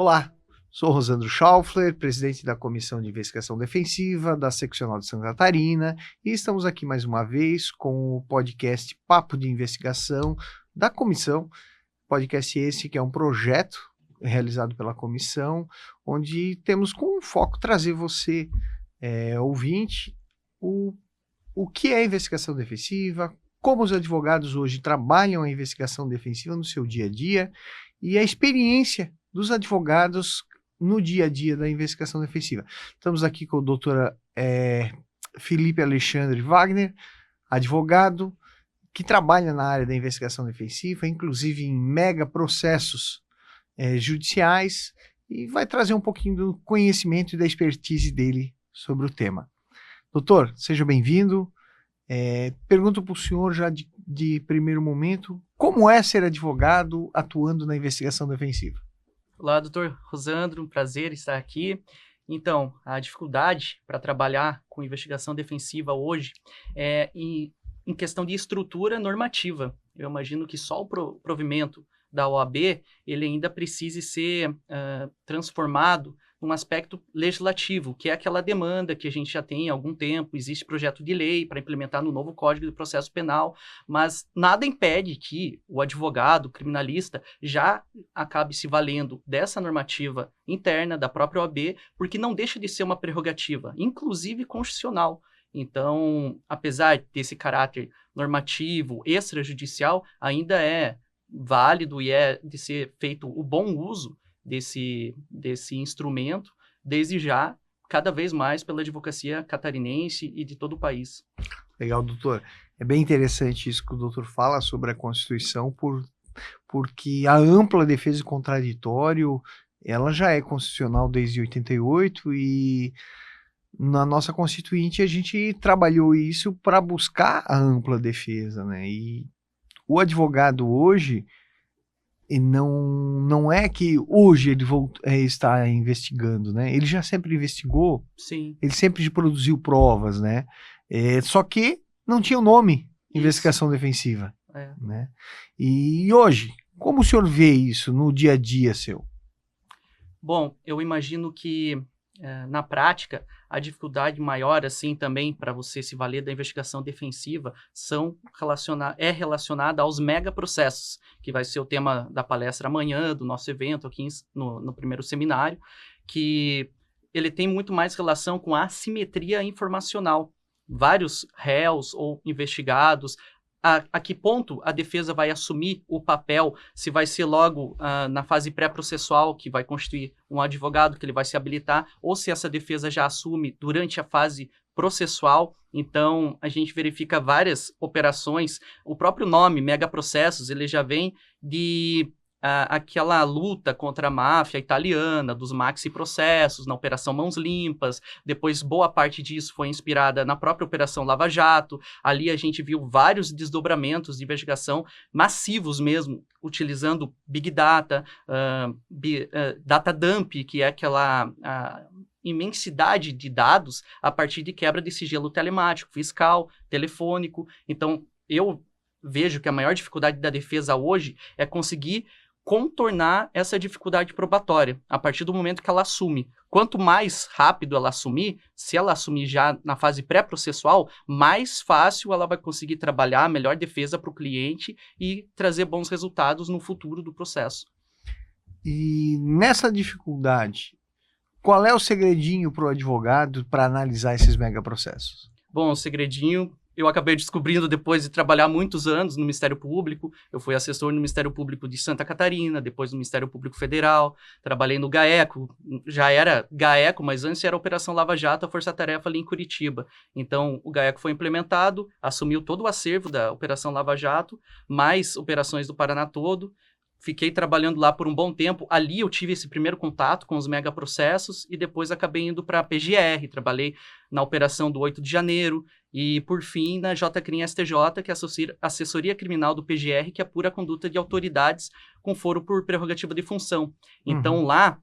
Olá, sou Rosandro Schaufler, presidente da Comissão de Investigação Defensiva da Seccional de Santa Catarina, e estamos aqui mais uma vez com o podcast Papo de Investigação da Comissão, podcast esse que é um projeto realizado pela comissão, onde temos como foco trazer você, ouvinte, o que é investigação defensiva, como os advogados hoje trabalham a investigação defensiva no seu dia a dia e a experiência dos advogados no dia a dia da investigação defensiva. Estamos aqui com o doutor Felipe Alexandre Wagner, advogado que trabalha na área da investigação defensiva, inclusive em mega processos judiciais, e vai trazer um pouquinho do conhecimento e da expertise dele sobre o tema. Doutor, seja bem-vindo. Pergunto para o senhor já de primeiro momento, como é ser advogado atuando na investigação defensiva? Olá, doutor Rosandro, um prazer estar aqui. Então, a dificuldade para trabalhar com investigação defensiva hoje é em questão de estrutura normativa. Eu imagino que só o provimento da OAB, ele ainda precise ser transformado num aspecto legislativo, que é aquela demanda que a gente já tem há algum tempo, existe projeto de lei para implementar no novo Código de Processo Penal, mas nada impede que o advogado, o criminalista, já acabe se valendo dessa normativa interna da própria OAB, porque não deixa de ser uma prerrogativa, inclusive constitucional. Então, apesar desse caráter normativo, extrajudicial, ainda é válido e é de ser feito o bom uso desse instrumento, desde já, cada vez mais pela advocacia catarinense e de todo o país. Legal, doutor. É bem interessante isso que o doutor fala sobre a Constituição, porque a ampla defesa de contraditório, ela já é constitucional desde 88 e na nossa Constituinte a gente trabalhou isso para buscar a ampla defesa, né? E o advogado hoje, e não é que hoje ele está investigando, né? Ele já sempre investigou. Sim. Ele sempre produziu provas, né? Só que não tinha o nome investigação defensiva, né? E hoje, como o senhor vê isso no dia a dia seu? Bom, eu imagino que na prática, a dificuldade maior, assim, também para você se valer da investigação defensiva é relacionada aos megaprocessos, que vai ser o tema da palestra amanhã, do nosso evento aqui no primeiro seminário, que ele tem muito mais relação com a assimetria informacional. Vários réus ou investigados, a que ponto a defesa vai assumir o papel, se vai ser logo na fase pré-processual, que vai constituir um advogado, que ele vai se habilitar, ou se essa defesa já assume durante a fase processual. Então, a gente verifica várias operações. O próprio nome, megaprocessos, ele já vem de aquela luta contra a máfia italiana, dos maxi-processos, na Operação Mãos Limpas. Depois, boa parte disso foi inspirada na própria Operação Lava Jato. Ali a gente viu vários desdobramentos de investigação massivos mesmo, utilizando Big Data, Data Dump, que é aquela imensidade de dados a partir de quebra de sigilo telemático, fiscal, telefônico. Então, eu vejo que a maior dificuldade da defesa hoje é conseguir contornar essa dificuldade probatória, a partir do momento que ela assume. Quanto mais rápido ela assumir, se ela assumir já na fase pré-processual, mais fácil ela vai conseguir trabalhar a melhor defesa para o cliente e trazer bons resultados no futuro do processo. E nessa dificuldade, qual é o segredinho para o advogado para analisar esses megaprocessos? Bom, o segredinho eu acabei descobrindo depois de trabalhar muitos anos no Ministério Público. Eu fui assessor no Ministério Público de Santa Catarina, depois no Ministério Público Federal, trabalhei no GAECO, já era GAECO, mas antes era Operação Lava Jato, a Força Tarefa ali em Curitiba. Então, o GAECO foi implementado, assumiu todo o acervo da Operação Lava Jato, mais operações do Paraná todo. Fiquei trabalhando lá por um bom tempo. Ali eu tive esse primeiro contato com os megaprocessos e depois acabei indo para a PGR. Trabalhei na operação do 8 de janeiro e, por fim, na JCRIM-STJ, que é a assessoria criminal do PGR, que apura a conduta de autoridades com foro por prerrogativa de função. Então, lá,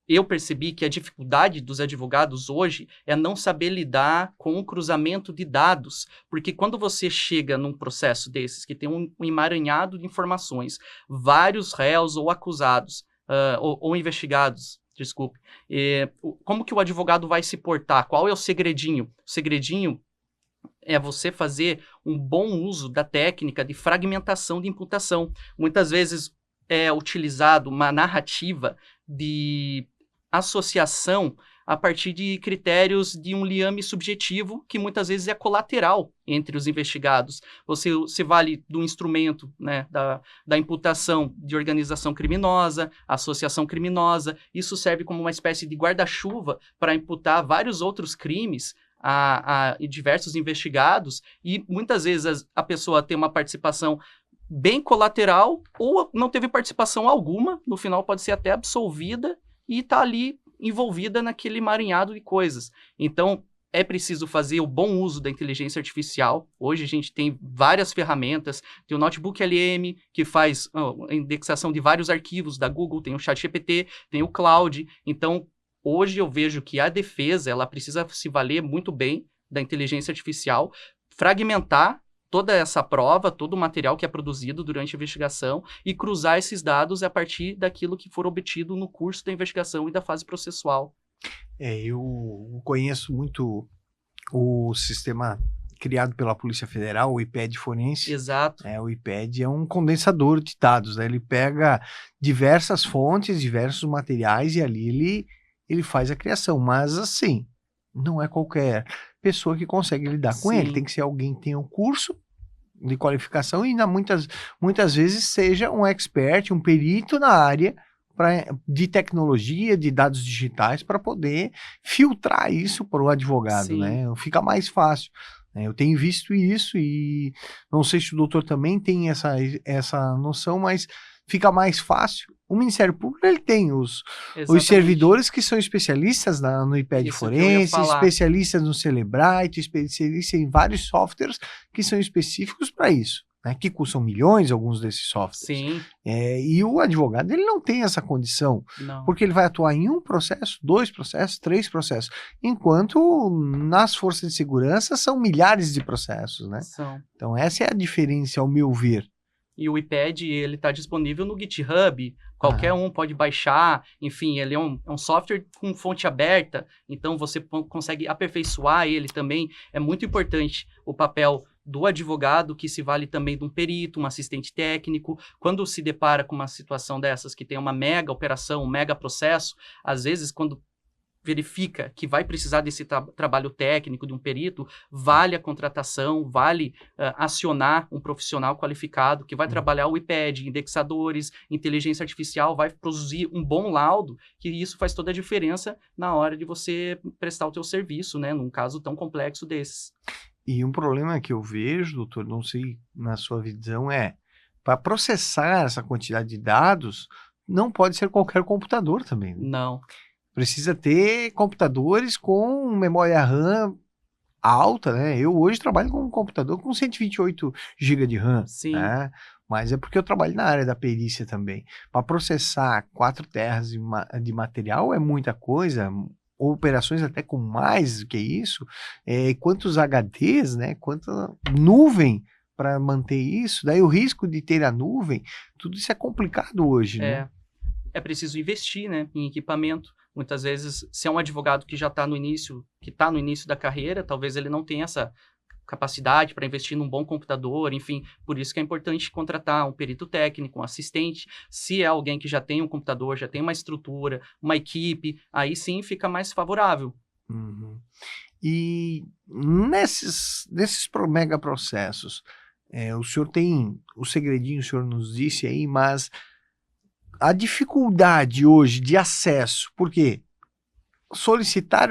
eu percebi que a dificuldade dos advogados hoje é não saber lidar com o cruzamento de dados, porque quando você chega num processo desses, que tem um emaranhado de informações, vários réus ou acusados, ou investigados, desculpe. Como que o advogado vai se portar? Qual é o segredinho? O segredinho é você fazer um bom uso da técnica de fragmentação de imputação. Muitas vezes é utilizado uma narrativa de associação a partir de critérios de um liame subjetivo que muitas vezes é colateral entre os investigados. Você se vale do instrumento, né, da imputação de organização criminosa, associação criminosa. Isso serve como uma espécie de guarda-chuva para imputar vários outros crimes a diversos investigados, e muitas vezes a pessoa tem uma participação bem colateral ou não teve participação alguma, no final pode ser até absolvida e está ali envolvida naquele emaranhado de coisas. Então, é preciso fazer o bom uso da inteligência artificial. Hoje a gente tem várias ferramentas, tem o Notebook LM, que faz a indexação de vários arquivos da Google, tem o ChatGPT, tem o Cloud. Então, hoje eu vejo que a defesa ela precisa se valer muito bem da inteligência artificial, fragmentar toda essa prova, todo o material que é produzido durante a investigação e cruzar esses dados a partir daquilo que for obtido no curso da investigação e da fase processual. Eu conheço muito o sistema criado pela Polícia Federal, o IPED forense. Exato. O IPED é um condensador de dados, né? Ele pega diversas fontes, diversos materiais e ali ele faz a criação. Mas assim, não é qualquer pessoa que consegue lidar com ele. Tem que ser alguém que tenha um curso de qualificação e muitas vezes seja um expert, um perito na área de tecnologia, de dados digitais, para poder filtrar isso para o advogado, né? Fica mais fácil. Eu tenho visto isso e não sei se o doutor também tem essa noção, mas fica mais fácil. O Ministério Público ele tem os servidores que são especialistas no IPED forense, especialistas no Cellebrite, especialistas em vários softwares que são específicos para isso, né, que custam milhões alguns desses softwares. Sim. E o advogado ele não tem essa condição, porque ele vai atuar em um processo, 2 processos, 3 processos, enquanto nas forças de segurança são milhares de processos, né? Então essa é a diferença ao meu ver. E o IPED, ele está disponível no GitHub, qualquer um pode baixar, enfim, ele é um software com fonte aberta, então você consegue aperfeiçoar ele também. É muito importante o papel do advogado, que se vale também de um perito, um assistente técnico. Quando se depara com uma situação dessas, que tem uma mega operação, um mega processo, às vezes, quando verifica que vai precisar desse trabalho técnico de um perito, vale a contratação, vale acionar um profissional qualificado que vai trabalhar o IPED, indexadores, inteligência artificial, vai produzir um bom laudo, que isso faz toda a diferença na hora de você prestar o teu serviço, né, num caso tão complexo desses. E um problema que eu vejo, doutor, não sei na sua visão, para processar essa quantidade de dados, não pode ser qualquer computador também, né? Não. Precisa ter computadores com memória RAM alta, né? Eu hoje trabalho com um computador com 128 GB de RAM, né? Mas é porque eu trabalho na área da perícia também. Para processar 4 terras de material é muita coisa, ou operações até com mais do que isso, quantos HDs, né? Quanta nuvem para manter isso, daí o risco de ter a nuvem, tudo isso é complicado hoje, né? É preciso investir, né, em equipamento. Muitas vezes, se é um advogado que já está no início da carreira, talvez ele não tenha essa capacidade para investir num bom computador, enfim, por isso que é importante contratar um perito técnico, um assistente. Se é alguém que já tem um computador, já tem uma estrutura, uma equipe, aí sim fica mais favorável. Uhum. E nesses mega processos, o senhor tem o segredinho, o senhor nos disse aí, mas a dificuldade hoje de acesso, porque solicitar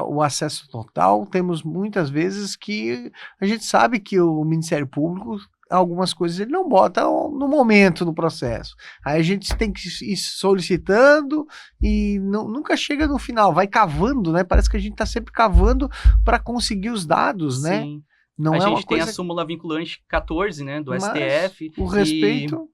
o acesso total, temos muitas vezes que a gente sabe que o Ministério Público, algumas coisas ele não bota no momento do processo. Aí a gente tem que ir solicitando e nunca chega no final, vai cavando, né? Parece que a gente está sempre cavando para conseguir os dados, né? Sim. A gente tem a súmula vinculante 14, né, do STF. O respeito...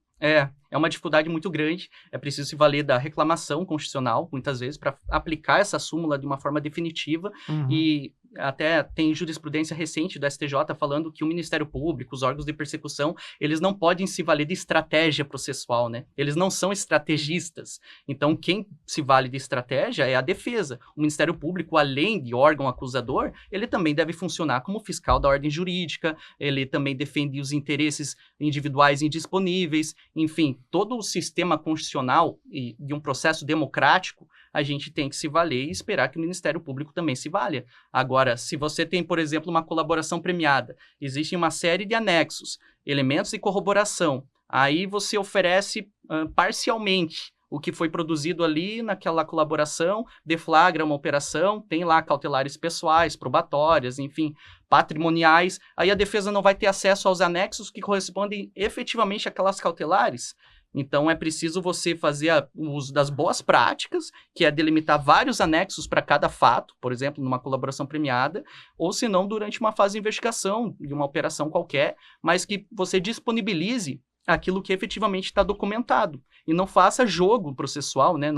é uma dificuldade muito grande. É preciso se valer da reclamação constitucional, muitas vezes, para aplicar essa súmula de uma forma definitiva. E até tem jurisprudência recente do STJ falando que o Ministério Público, os órgãos de persecução, eles não podem se valer de estratégia processual, né? Eles não são estrategistas. Então, quem se vale de estratégia é a defesa. O Ministério Público, além de órgão acusador, ele também deve funcionar como fiscal da ordem jurídica, ele também defende os interesses individuais indisponíveis, enfim, todo o sistema constitucional e de um processo democrático, a gente tem que se valer e esperar que o Ministério Público também se valha. Agora, se você tem, por exemplo, uma colaboração premiada, existe uma série de anexos, elementos de corroboração, aí você oferece parcialmente o que foi produzido ali naquela colaboração, deflagra uma operação, tem lá cautelares pessoais, probatórias, enfim, patrimoniais, aí a defesa não vai ter acesso aos anexos que correspondem efetivamente àquelas cautelares. Então, é preciso você fazer o uso das boas práticas, que é delimitar vários anexos para cada fato, por exemplo, numa colaboração premiada, ou se não, durante uma fase de investigação de uma operação qualquer, mas que você disponibilize aquilo que efetivamente está documentado. E não faça jogo processual, né?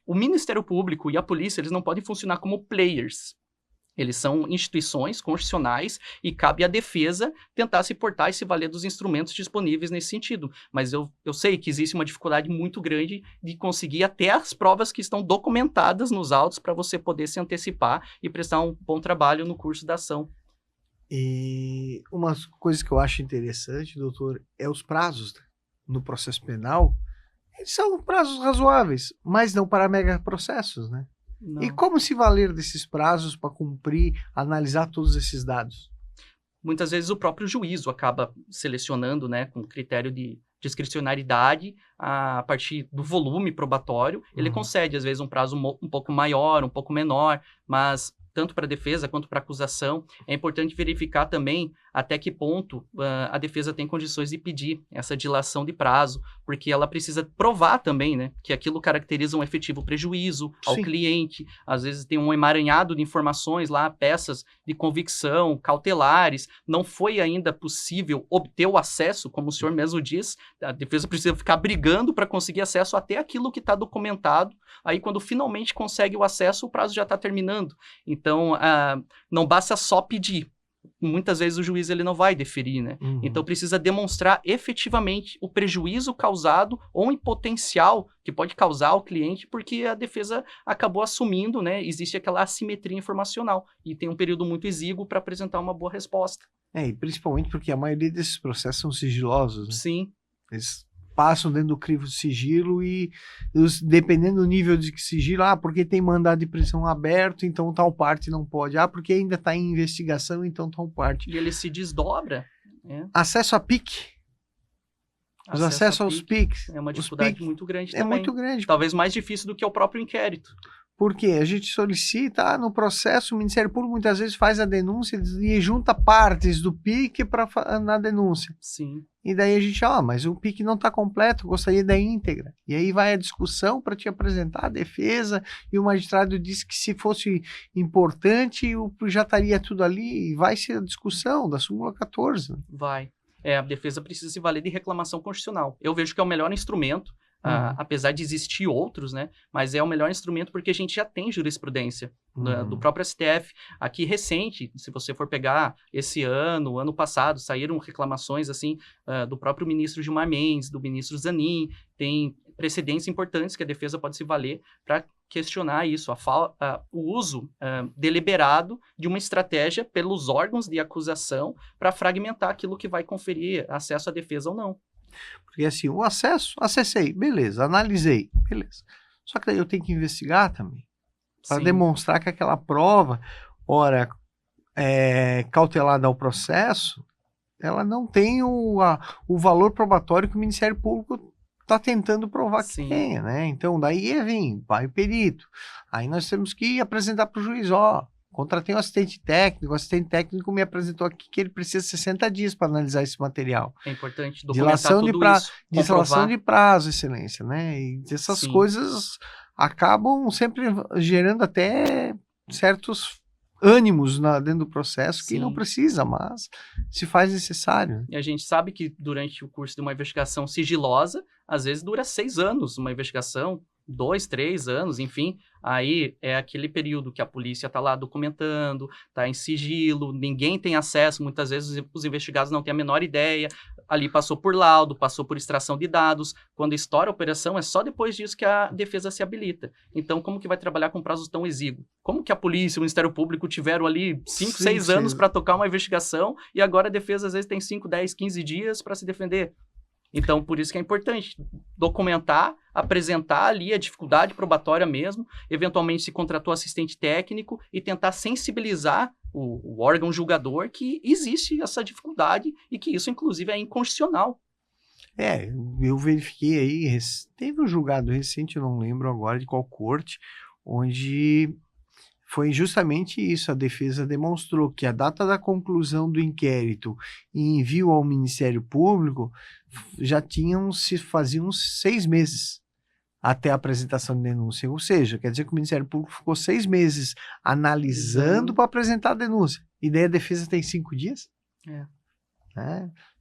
O Ministério Público e a polícia, eles não podem funcionar como players. Eles são instituições constitucionais e cabe à defesa tentar se portar e se valer dos instrumentos disponíveis nesse sentido. Mas eu sei que existe uma dificuldade muito grande de conseguir até as provas que estão documentadas nos autos para você poder se antecipar e prestar um bom trabalho no curso da ação. E uma coisa que eu acho interessante, doutor, é os prazos no processo penal. Eles são prazos razoáveis, mas não para megaprocessos, né? Não. E como se valer desses prazos para cumprir, analisar todos esses dados? Muitas vezes o próprio juízo acaba selecionando, né, com critério de discricionariedade, a partir do volume probatório, ele concede, às vezes, um prazo um pouco maior, um pouco menor, mas tanto para a defesa quanto para a acusação, é importante verificar também até que ponto a defesa tem condições de pedir essa dilação de prazo, porque ela precisa provar também, né, que aquilo caracteriza um efetivo prejuízo ao cliente, às vezes tem um emaranhado de informações lá, peças de convicção, cautelares, não foi ainda possível obter o acesso, como o senhor mesmo diz, a defesa precisa ficar brigando para conseguir acesso até aquilo que está documentado, aí quando finalmente consegue o acesso, o prazo já está terminando. Então, não basta só pedir. Muitas vezes o juiz ele não vai deferir, né? Então precisa demonstrar efetivamente o prejuízo causado ou em potencial que pode causar ao cliente, porque a defesa acabou assumindo, né? Existe aquela assimetria informacional e tem um período muito exíguo para apresentar uma boa resposta. E principalmente porque a maioria desses processos são sigilosos, né? Sim. Eles passam dentro do crivo de sigilo e dependendo do nível de sigilo, porque tem mandado de prisão aberto, então tal parte não pode. Porque ainda está em investigação, então tal parte. E ele se desdobra. Acesso a PIC. Os acessos aos PICs. É uma dificuldade muito grande também. É muito grande. Talvez mais difícil do que o próprio inquérito. Porque a gente solicita, no processo, o Ministério Público muitas vezes faz a denúncia e junta partes do PIC na denúncia. Sim. E daí a gente, mas o PIC não está completo, gostaria da íntegra. E aí vai a discussão para te apresentar a defesa, e o magistrado diz que se fosse importante, já estaria tudo ali, e vai ser a discussão da súmula 14. Vai. A defesa precisa se valer de reclamação constitucional. Eu vejo que é o melhor instrumento, apesar de existir outros, né? Mas é o melhor instrumento porque a gente já tem jurisprudência do próprio STF. Aqui recente, se você for pegar esse ano passado, saíram reclamações assim do próprio ministro Gilmar Mendes, do ministro Zanin, tem precedentes importantes que a defesa pode se valer para questionar isso, o uso deliberado de uma estratégia pelos órgãos de acusação para fragmentar aquilo que vai conferir acesso à defesa ou não. Porque assim, o acesso, acessei, beleza, analisei, beleza. Só que daí eu tenho que investigar também, para demonstrar que aquela prova, cautelada ao processo, ela não tem o valor probatório que o Ministério Público está tentando provar que tenha, né? Então, daí vai o perito. Aí nós temos que apresentar para o juiz, contratei um assistente técnico, o assistente técnico me apresentou aqui que ele precisa de 60 dias para analisar esse material. É importante documentar tudo isso, dilação de prazo, excelência, né? E essas coisas acabam sempre gerando até certos ânimos dentro do processo que não Sim. precisa, mas se faz necessário. E a gente sabe que durante o curso de uma investigação sigilosa, às vezes dura 6 anos uma investigação, 2, 3 anos, enfim. Aí é aquele período que a polícia está lá documentando, está em sigilo, ninguém tem acesso, muitas vezes os investigados não têm a menor ideia. Ali passou por laudo, passou por extração de dados. Quando estoura a operação, é só depois disso que a defesa se habilita. Então, como que vai trabalhar com prazos tão exíguos? Como que a polícia, o Ministério Público tiveram ali 5, 6 anos para tocar uma investigação e agora a defesa às vezes tem 5, 10, 15 dias para se defender? Então, por isso que é importante documentar, apresentar ali a dificuldade probatória mesmo, eventualmente se contratou assistente técnico e tentar sensibilizar o órgão julgador que existe essa dificuldade e que isso, inclusive, é inconstitucional. Eu verifiquei aí, teve um julgado recente, eu não lembro agora de qual corte, onde foi justamente isso, a defesa demonstrou que a data da conclusão do inquérito e envio ao Ministério Público já faziam 6 meses até a apresentação de denúncia, ou seja, quer dizer que o Ministério Público ficou 6 meses analisando para apresentar a denúncia, e daí a defesa tem 5 dias?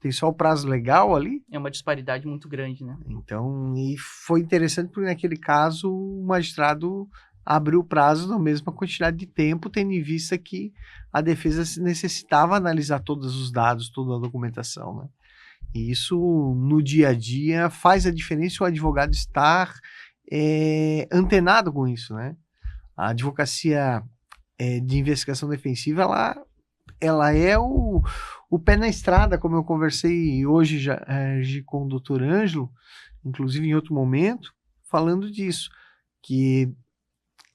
Tem só o prazo legal ali? É uma disparidade muito grande, né? Então, e foi interessante porque naquele caso o magistrado abriu o prazo na mesma quantidade de tempo, tendo em vista que a defesa necessitava analisar todos os dados, toda a documentação, né? E isso, no dia a dia, faz a diferença o advogado estar antenado com isso, né? A advocacia de investigação defensiva, ela é o pé na estrada, como eu conversei hoje já, com o doutor Ângelo, inclusive em outro momento, falando disso, que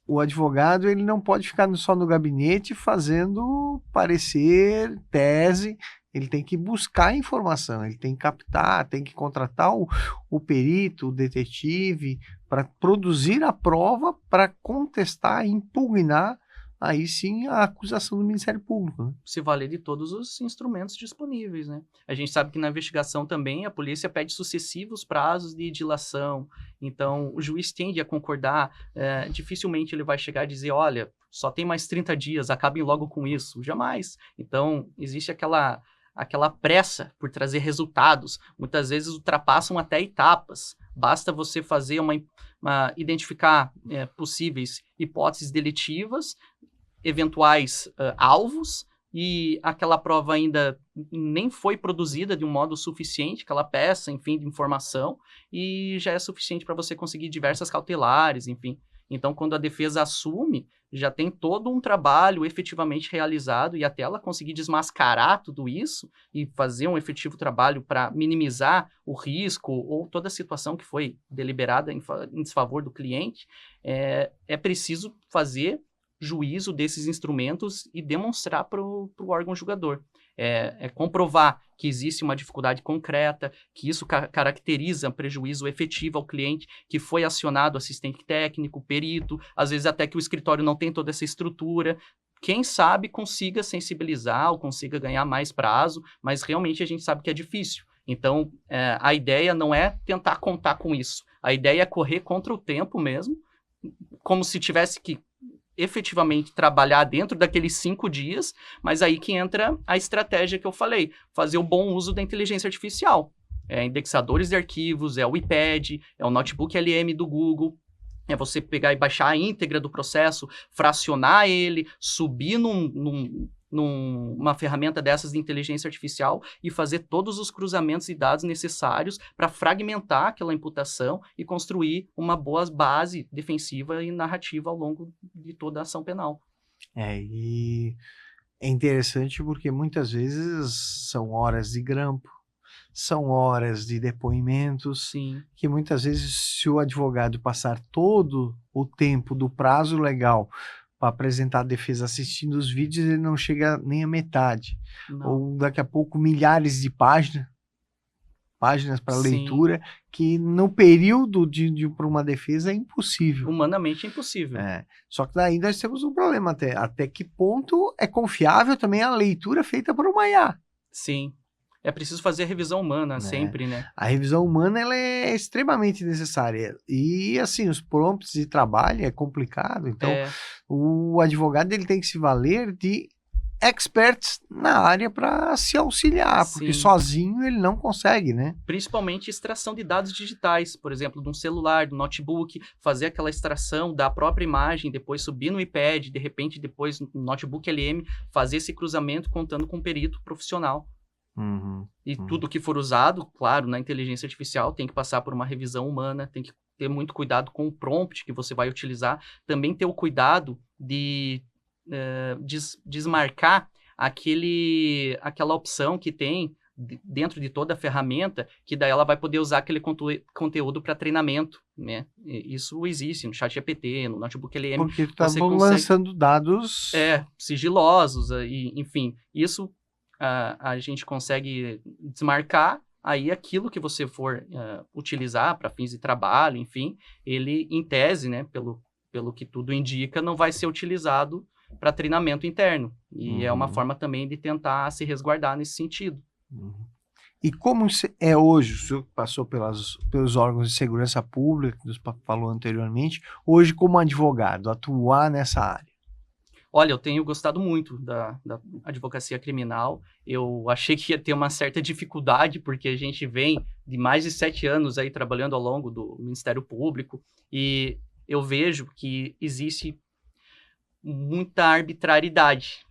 o advogado ele não pode ficar só no gabinete fazendo parecer, tese, ele tem que buscar informação, ele tem que captar, tem que contratar o perito, o detetive, para produzir a prova, para contestar, impugnar, aí sim a acusação do Ministério Público, né? Se valer de todos os instrumentos disponíveis, né? A gente sabe que na investigação também a polícia pede sucessivos prazos de dilação, então o juiz tende a concordar, dificilmente ele vai chegar e dizer, olha, só tem mais 30 dias, acabem logo com isso, jamais. Então existe aquela pressa por trazer resultados, muitas vezes ultrapassam até etapas, basta você fazer identificar possíveis hipóteses delitivas, eventuais alvos, e aquela prova ainda nem foi produzida de um modo suficiente, aquela peça, enfim, de informação, e já é suficiente para você conseguir diversas cautelares, enfim. Então, quando a defesa assume, já tem todo um trabalho efetivamente realizado, e até ela conseguir desmascarar tudo isso e fazer um efetivo trabalho para minimizar o risco ou toda a situação que foi deliberada em desfavor do cliente, é preciso fazer juízo desses instrumentos e demonstrar para o órgão julgador. Comprovar que existe uma dificuldade concreta, que isso caracteriza prejuízo efetivo ao cliente, que foi acionado assistente técnico, perito, às vezes até que o escritório não tem toda essa estrutura. Quem sabe consiga sensibilizar ou consiga ganhar mais prazo, mas realmente a gente sabe que é difícil. Então, a ideia não é tentar contar com isso. A ideia é correr contra o tempo mesmo, como se tivesse que efetivamente trabalhar dentro daqueles 5 dias, mas aí que entra a estratégia que eu falei, fazer o bom uso da inteligência artificial. Indexadores de arquivos, o iPad, o notebook LM do Google, é você pegar e baixar a íntegra do processo, fracionar ele, subir numa ferramenta dessas de inteligência artificial e fazer todos os cruzamentos de dados necessários para fragmentar aquela imputação e construir uma boa base defensiva e narrativa ao longo de toda a ação penal. E é interessante porque muitas vezes são horas de grampo, são horas de depoimentos, Sim. Que muitas vezes se o advogado passar todo o tempo do prazo legal para apresentar a defesa assistindo os vídeos, ele não chega nem à metade. Não. Ou daqui a pouco milhares de páginas para leitura, que no período para uma defesa é impossível. Humanamente é impossível. Só que daí nós temos um problema, até que ponto é confiável também a leitura feita por uma IA. Sim. É preciso fazer a revisão humana né? sempre, né? A revisão humana ela é extremamente necessária. E, assim, os prompts de trabalho é complicado. Então, o advogado ele tem que se valer de experts na área para se auxiliar, porque Sim. sozinho ele não consegue, né? Principalmente extração de dados digitais, por exemplo, de um celular, do notebook, fazer aquela extração da própria imagem, depois subir no iPad, de repente depois no notebook LM, fazer esse cruzamento contando com um perito profissional. E tudo que for usado, claro, na inteligência artificial tem que passar por uma revisão humana, tem que ter muito cuidado com o prompt que você vai utilizar, também ter o cuidado de desmarcar aquela opção que tem dentro de toda a ferramenta, que daí ela vai poder usar aquele conteúdo para treinamento, né? Isso existe no ChatGPT, no Notebook LM. Porque estavam lançando dados... sigilosos, e, enfim. Isso a gente consegue desmarcar, aí aquilo que você for utilizar para fins de trabalho, enfim, ele, em tese, né, pelo que tudo indica, não vai ser utilizado para treinamento interno. E é uma forma também de tentar se resguardar nesse sentido. E como é hoje, o senhor passou pelos órgãos de segurança pública, que nos falou anteriormente, hoje como advogado, atuar nessa área? Olha, eu tenho gostado muito da advocacia criminal. Eu achei que ia ter uma certa dificuldade, porque a gente vem de mais de 7 anos aí trabalhando ao longo do Ministério Público, e eu vejo que existe muita arbitrariedade.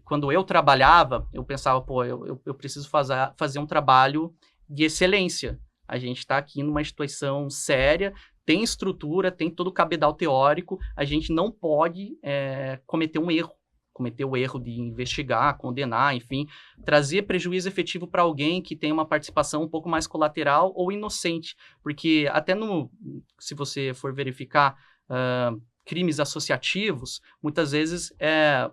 Quando eu trabalhava, eu pensava, pô, eu preciso fazer um trabalho de excelência. A gente está aqui numa instituição séria, tem estrutura, tem todo o cabedal teórico, a gente não pode cometer o erro de investigar, condenar, enfim, trazer prejuízo efetivo para alguém que tem uma participação um pouco mais colateral ou inocente, porque até se você for verificar crimes associativos, muitas vezes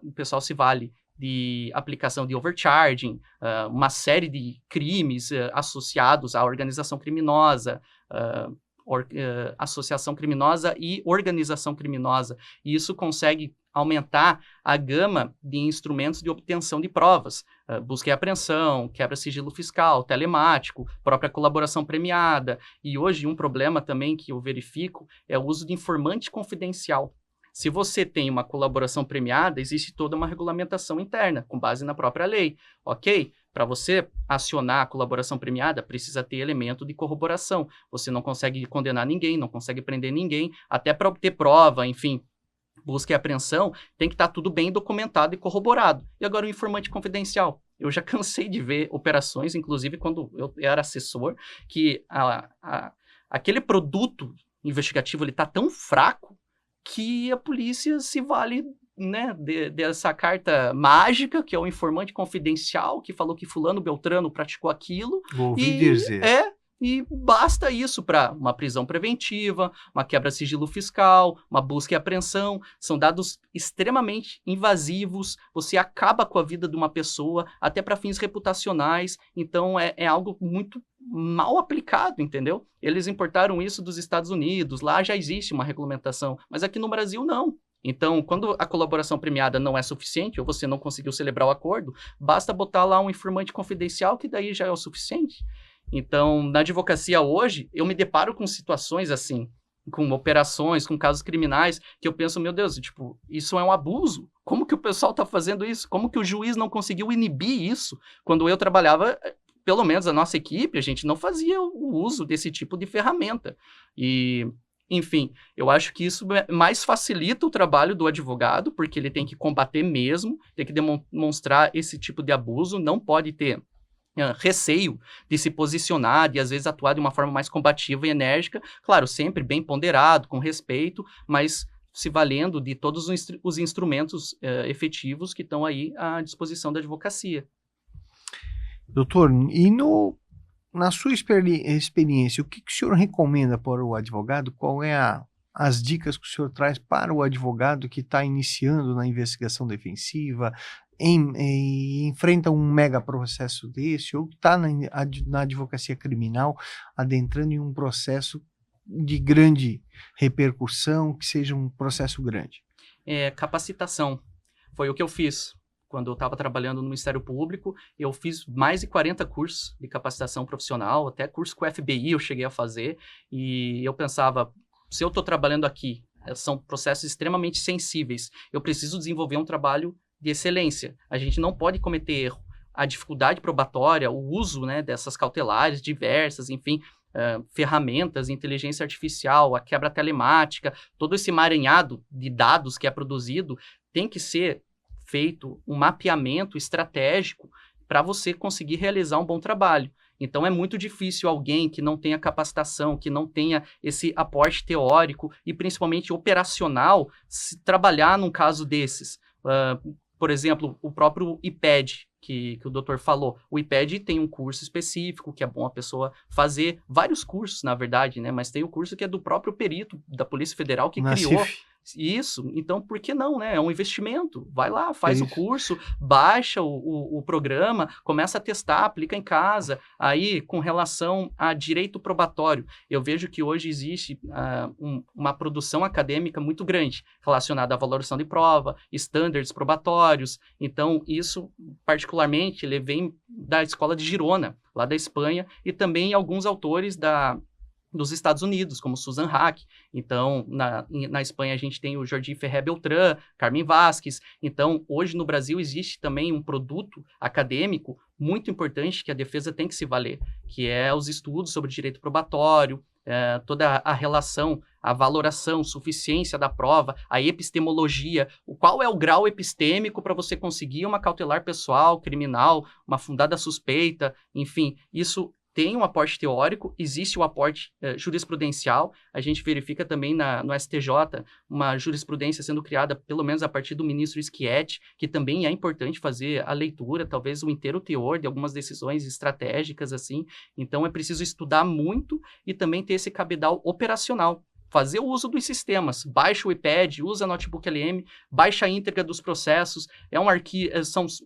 o pessoal se vale de aplicação de overcharging, uma série de crimes associados à organização criminosa, associação criminosa e organização criminosa. E isso consegue aumentar a gama de instrumentos de obtenção de provas, busca e apreensão, quebra-sigilo fiscal, telemático, própria colaboração premiada. E hoje um problema também que eu verifico é o uso de informante confidencial. Se você tem uma colaboração premiada, existe toda uma regulamentação interna, com base na própria lei, ok? Para você acionar a colaboração premiada, precisa ter elemento de corroboração. Você não consegue condenar ninguém, não consegue prender ninguém, até para obter prova, enfim, busca e apreensão, tem que estar tudo bem documentado e corroborado. E agora o informante confidencial. Eu já cansei de ver operações, inclusive quando eu era assessor, que aquele produto investigativo está tão fraco que a polícia se vale, né, dessa carta mágica, que é o informante confidencial, que falou que fulano Beltrano praticou aquilo. Ouvi dizer. E basta isso para uma prisão preventiva, uma quebra-sigilo fiscal, uma busca e apreensão. São dados extremamente invasivos, você acaba com a vida de uma pessoa, até para fins reputacionais. Então, é algo muito mal aplicado, entendeu? Eles importaram isso dos Estados Unidos, lá já existe uma regulamentação, mas aqui no Brasil não. Então, quando a colaboração premiada não é suficiente, ou você não conseguiu celebrar o acordo, basta botar lá um informante confidencial, que daí já é o suficiente. Então, na advocacia hoje, eu me deparo com situações assim, com operações, com casos criminais, que eu penso, meu Deus, tipo, isso é um abuso. Como que o pessoal está fazendo isso? Como que o juiz não conseguiu inibir isso? Quando eu trabalhava, pelo menos a nossa equipe, a gente não fazia o uso desse tipo de ferramenta. E, enfim, eu acho que isso mais facilita o trabalho do advogado, porque ele tem que combater mesmo, tem que demonstrar esse tipo de abuso, não pode ter receio de se posicionar, de às vezes atuar de uma forma mais combativa e enérgica, claro, sempre bem ponderado, com respeito, mas se valendo de todos os instrumentos efetivos que estão aí à disposição da advocacia. Doutor, e na sua experiência, o que o senhor recomenda para o advogado? Qual é as dicas que o senhor traz para o advogado que está iniciando na investigação defensiva, enfrenta um mega processo desse, ou está na advocacia criminal, adentrando em um processo de grande repercussão, que seja um processo grande? Capacitação. Foi o que eu fiz. quando eu estava trabalhando no Ministério Público, eu fiz mais de 40 cursos de capacitação profissional, até curso com o FBI eu cheguei a fazer, e eu pensava, se eu estou trabalhando aqui, são processos extremamente sensíveis, eu preciso desenvolver um trabalho de excelência, a gente não pode cometer erro. A dificuldade probatória, o uso, né, dessas cautelares diversas, enfim, ferramentas, inteligência artificial, a quebra telemática, todo esse emaranhado de dados que é produzido, tem que ser feito um mapeamento estratégico para você conseguir realizar um bom trabalho. Então, é muito difícil alguém que não tenha capacitação, que não tenha esse aporte teórico e principalmente operacional, trabalhar num caso desses. Por exemplo, o próprio IPED, que o doutor falou. O IPED tem um curso específico, que é bom a pessoa fazer, vários cursos, na verdade, né? Mas tem o curso que é do próprio perito da Polícia Federal que criou. Isso, então por que não, né? É um investimento. Vai lá, faz o curso, baixa o programa, começa a testar, aplica em casa. Aí, com relação a direito probatório, eu vejo que hoje existe uma produção acadêmica muito grande relacionada à valoração de prova, estándares probatórios. Então, isso, particularmente, ele vem da Escola de Girona, lá da Espanha, e também alguns autores dos Estados Unidos, como Susan Hack. Então, na Espanha, a gente tem o Jordi Ferrer Beltrán, Carmen Vázquez. Então, hoje no Brasil existe também um produto acadêmico muito importante que a defesa tem que se valer, que é os estudos sobre direito probatório, toda a relação, a valoração, suficiência da prova, a epistemologia, qual é o grau epistêmico para você conseguir uma cautelar pessoal, criminal, uma fundada suspeita, enfim, isso tem um aporte teórico, existe o aporte jurisprudencial, a gente verifica também no STJ uma jurisprudência sendo criada pelo menos a partir do ministro Schietti, que também é importante fazer a leitura, talvez o inteiro teor de algumas decisões estratégicas, assim. Então é preciso estudar muito e também ter esse cabedal operacional. Fazer o uso dos sistemas, baixa o iPad, usa Notebook LM, baixa a íntegra dos processos,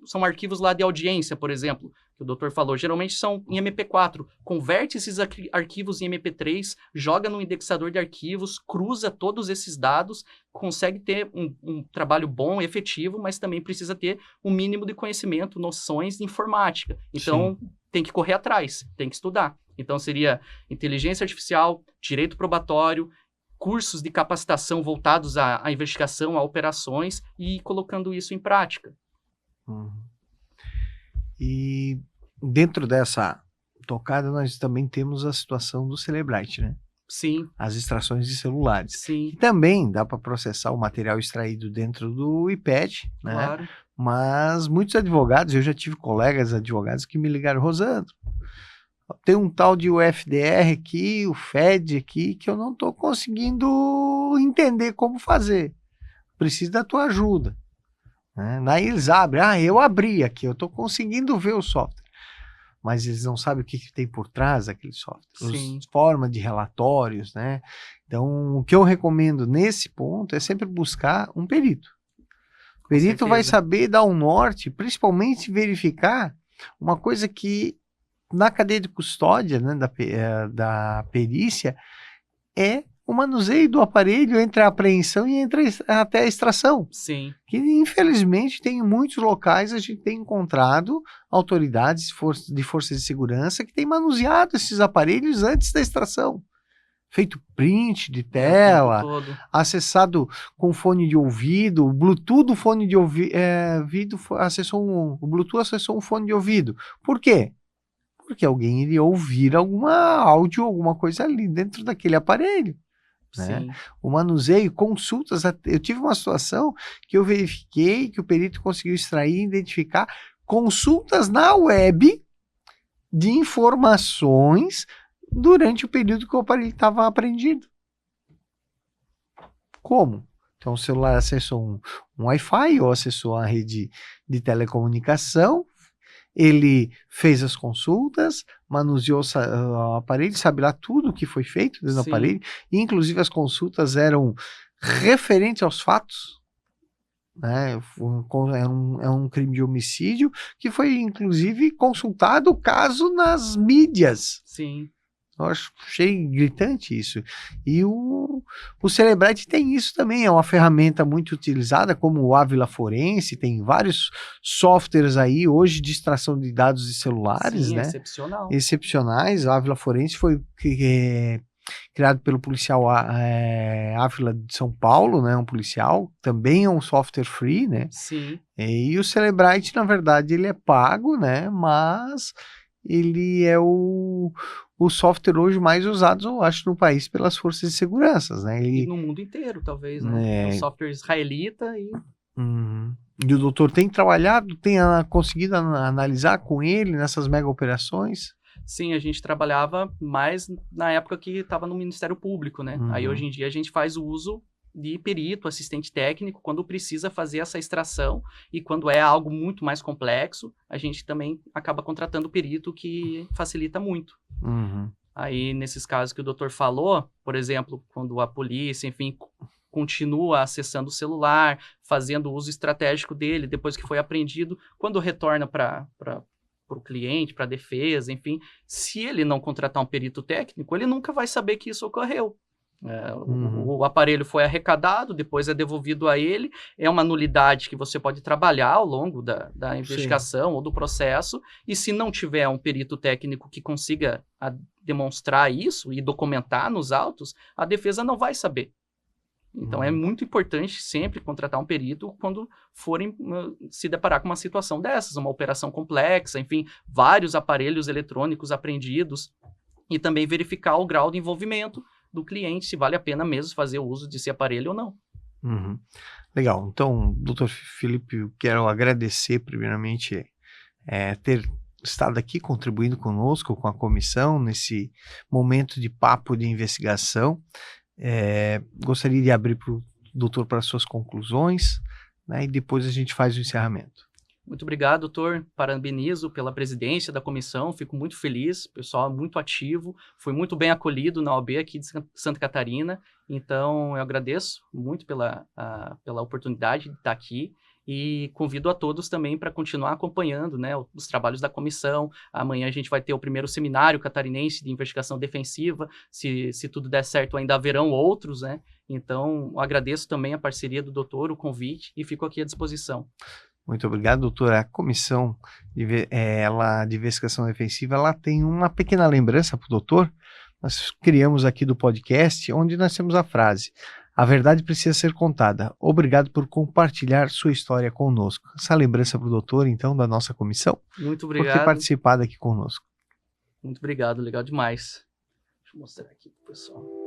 são arquivos lá de audiência, por exemplo, que o doutor falou, geralmente são em MP4, converte esses arquivos em MP3, joga no indexador de arquivos, cruza todos esses dados, consegue ter um trabalho bom, efetivo, mas também precisa ter um mínimo de conhecimento, noções de informática. Então, tem que correr atrás, tem que estudar. Então, seria inteligência artificial, direito probatório, cursos de capacitação voltados à investigação, a operações e colocando isso em prática. E dentro dessa tocada, nós também temos a situação do Cellebrite, né? Sim. As extrações de celulares. Sim. Que também dá para processar o material extraído dentro do iPad, né? Claro. Mas muitos advogados, eu já tive colegas advogados que me ligaram, Rosandro, tem um tal de UFDR aqui, o FED aqui, que eu não estou conseguindo entender como fazer. Preciso da tua ajuda. Daí eles abrem, eu abri aqui, eu estou conseguindo ver o software. Mas eles não sabem o que tem por trás daquele software. As formas de relatórios, né? Então, o que eu recomendo nesse ponto é sempre buscar um perito. O perito vai saber dar um norte, principalmente verificar uma coisa que na cadeia de custódia, né, da perícia, é o manuseio do aparelho entre a apreensão e até a extração. Sim. Que, infelizmente, tem em muitos locais, a gente tem encontrado autoridades de forças de segurança que têm manuseado esses aparelhos antes da extração. Feito print de tela, acessado com fone de ouvido, o Bluetooth do fone de ouvido, o Bluetooth acessou um fone de ouvido. Por quê? Porque alguém iria ouvir algum áudio, alguma coisa ali dentro daquele aparelho. Né? O manuseio, consultas, eu tive uma situação que eu verifiquei que o perito conseguiu extrair e identificar consultas na web de informações durante o período que o aparelho estava apreendido. Como? Então o celular acessou um Wi-Fi ou acessou a rede de telecomunicação, ele fez as consultas, manuseou o aparelho, sabe lá tudo o que foi feito dentro do aparelho, e inclusive as consultas eram referentes aos fatos, né? É um crime de homicídio que foi inclusive consultado o caso nas mídias. Sim. Eu achei gritante isso. E o Cellebrite tem isso também, é uma ferramenta muito utilizada, como o Ávila Forense, tem vários softwares aí hoje de extração de dados de celulares, Sim, né? excepcional. Excepcionais. A Ávila Forense foi criado pelo policial Ávila de São Paulo, né? Um policial, também é um software free, né? Sim. E o Cellebrite, na verdade, ele é pago, né? Mas ele é o software hoje mais usado, eu acho, no país pelas forças de segurança, né? E no mundo inteiro, talvez, né? É um software israelita e... E o doutor tem trabalhado, tem conseguido analisar com ele nessas mega operações? Sim, a gente trabalhava mais na época que estava no Ministério Público, né? Aí hoje em dia a gente faz o uso de perito, assistente técnico, quando precisa fazer essa extração, e quando é algo muito mais complexo, a gente também acaba contratando perito, que facilita muito. Aí, nesses casos que o doutor falou, por exemplo, quando a polícia, enfim, continua acessando o celular, fazendo uso estratégico dele, depois que foi apreendido, quando retorna para o cliente, para a defesa, enfim, se ele não contratar um perito técnico, ele nunca vai saber que isso ocorreu. O aparelho foi arrecadado, depois é devolvido a ele, é uma nulidade que você pode trabalhar ao longo da investigação ou do processo, e se não tiver um perito técnico que consiga demonstrar isso e documentar nos autos, a defesa não vai saber. Então é muito importante sempre contratar um perito quando forem se deparar com uma situação dessas, uma operação complexa, enfim, vários aparelhos eletrônicos apreendidos, e também verificar o grau de envolvimento do cliente, se vale a pena mesmo fazer o uso desse aparelho ou não. Legal. Então, doutor Felipe, eu quero agradecer primeiramente ter estado aqui contribuindo conosco, com a comissão, nesse momento de papo de investigação. Gostaria de abrir para o doutor para suas conclusões, né, e depois a gente faz o encerramento. Muito obrigado, doutor. Parabenizo pela presidência da comissão, fico muito feliz, o pessoal é muito ativo, foi muito bem acolhido na OAB aqui de Santa Catarina, então eu agradeço muito pela oportunidade de estar aqui, e convido a todos também para continuar acompanhando, né, os trabalhos da comissão. Amanhã a gente vai ter o primeiro seminário catarinense de investigação defensiva, se tudo der certo ainda haverão outros, né, então agradeço também a parceria do doutor, o convite, e fico aqui à disposição. Muito obrigado, doutora. A comissão de investigação defensiva, ela tem uma pequena lembrança para o doutor. Nós criamos aqui do podcast, onde nós temos a frase: a verdade precisa ser contada. Obrigado por compartilhar sua história conosco. Essa lembrança para o doutor, então, da nossa comissão. Muito obrigado. Por ter participado aqui conosco. Muito obrigado, legal demais. Deixa eu mostrar aqui para o pessoal.